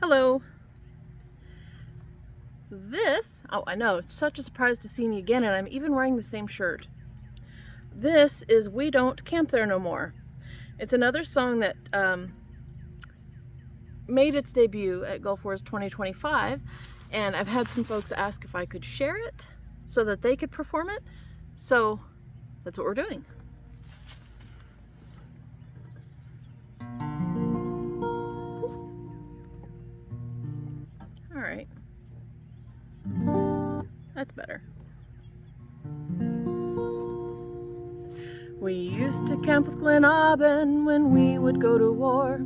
Hello. Oh, I know, it's such a surprise to see me again, and I'm even wearing the same shirt. This is We Don't Camp There No More. It's another song that made its debut at Gulf Wars 2025, and I've had some folks ask if I could share it so that they could perform it, so that's what we're doing. All right. That's better. We used to camp with Glenabin when we would go to war.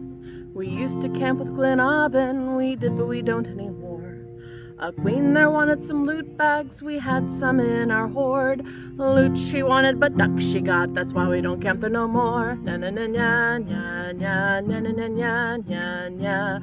We used to camp with Glenabin, we did, but we don't anymore. A queen there wanted some loot bags, we had some in our hoard. Loot she wanted, but duck she got, that's why we don't camp there no more. Na na na na na na na na na na na.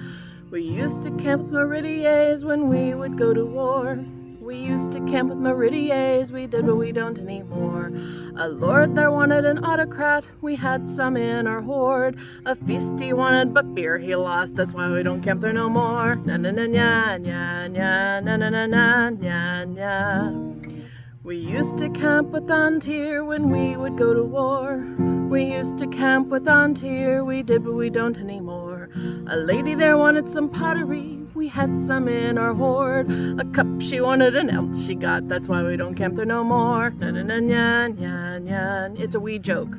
We used to camp with Meridiers when we would go to war. We used to camp with Meridiers, we did, but we don't anymore. A lord there wanted an autocrat, we had some in our hoard. A feast he wanted, but beer he lost, that's why we don't camp there no more. Na na na na na na na na na na na na. We used to camp with Antir when we would go to war. We used to camp with Antir, we did, but we don't anymore. A lady there wanted some pottery, we had some in our hoard. A cup she wanted, an else she got, that's why we don't camp there no more. Na na na na na na. It's a wee joke.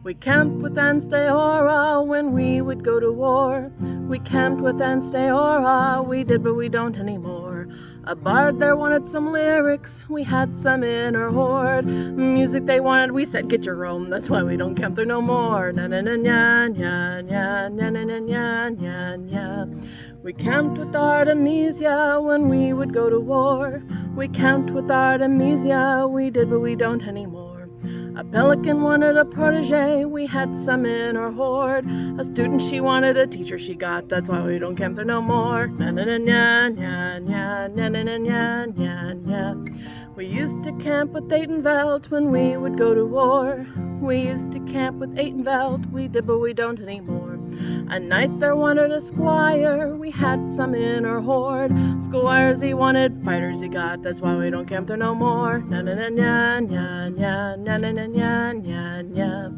We camped with Ansteora when we would go to war. We camped with Ansteora, we did, but we don't anymore. A bard there wanted some lyrics, we had some in our hoard. Music they wanted, we said get your own, that's why we don't camp there no more. Na na na na na na na na na na na na. We camped with Artemisia when we would go to war. We camped with Artemisia, we did, but we don't anymore. A pelican wanted a protege, we had some in our hoard. A student she wanted, a teacher she got, that's why we don't camp there no more. Na na na na na na na na na na na na. We used to camp with Atenveld when we would go to war. We used to camp with Atenveld, we did, but we don't anymore. A knight there wanted a squire, we had some in our hoard. Squires he wanted, fighters he got, that's why we don't camp there no more. Na na na na na na na na na na na na.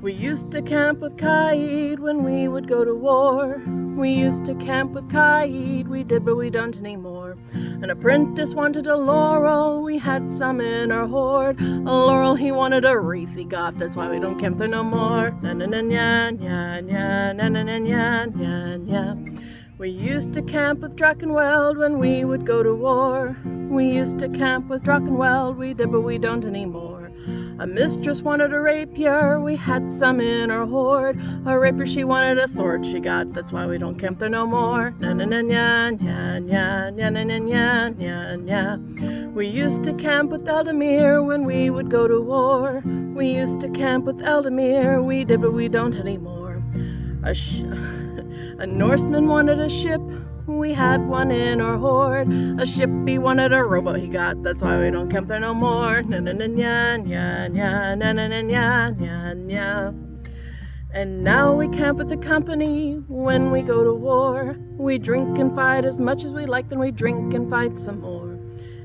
We used to camp with Kaid when we would go to war. We used to camp with Kaid, we did, but we don't anymore. An apprentice wanted a laurel, we had some in our hoard. A laurel he wanted, a wreath he got, that's why we don't camp there no more. Na na na na na na na na na na na na. We used to camp with Drachenweld when we would go to war. We used to camp with Drachenweld, we did, but we don't anymore. A mistress wanted a rapier, we had some in our hoard. A rapier she wanted, a sword she got, that's why we don't camp there no more. Na na na na na na na na na na na na. We used to camp with Eldamir when we would go to war. We used to camp with Eldamir, we did, but we don't anymore. A Norseman wanted a ship, we had one in our hoard. A ship he wanted, a rowboat he got, that's why we don't camp there no more. Na na na na na na na na na na na na. And now we camp with the company when we go to war. We drink and fight as much as we like, then we drink and fight some more.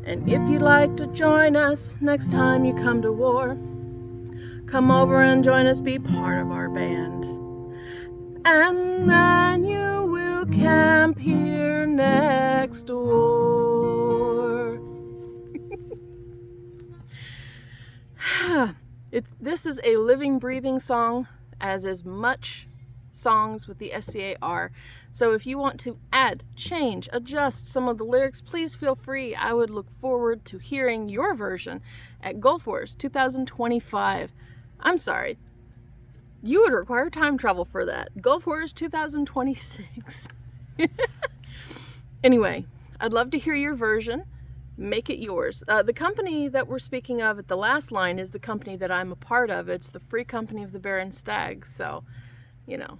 And if you'd like to join us next time you come to war, come over and join us, be part of our band. And then you will camp here next door. This is a living, breathing song, as is much songs with the SCA are. So if you want to add, change, adjust some of the lyrics, please feel free. I would look forward to hearing your version at Gulf Wars 2025. I'm sorry. You would require time travel for that. Gulf Wars 2026. Anyway, I'd love to hear your version. Make it yours. The company that we're speaking of at the last line is the company that I'm a part of. It's the Free Company of the Bear and Stag. So, you know,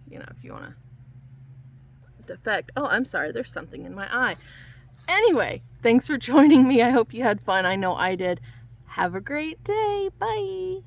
if you want to defect. Oh, I'm sorry. There's something in my eye. Anyway, thanks for joining me. I hope you had fun. I know I did. Have a great day. Bye.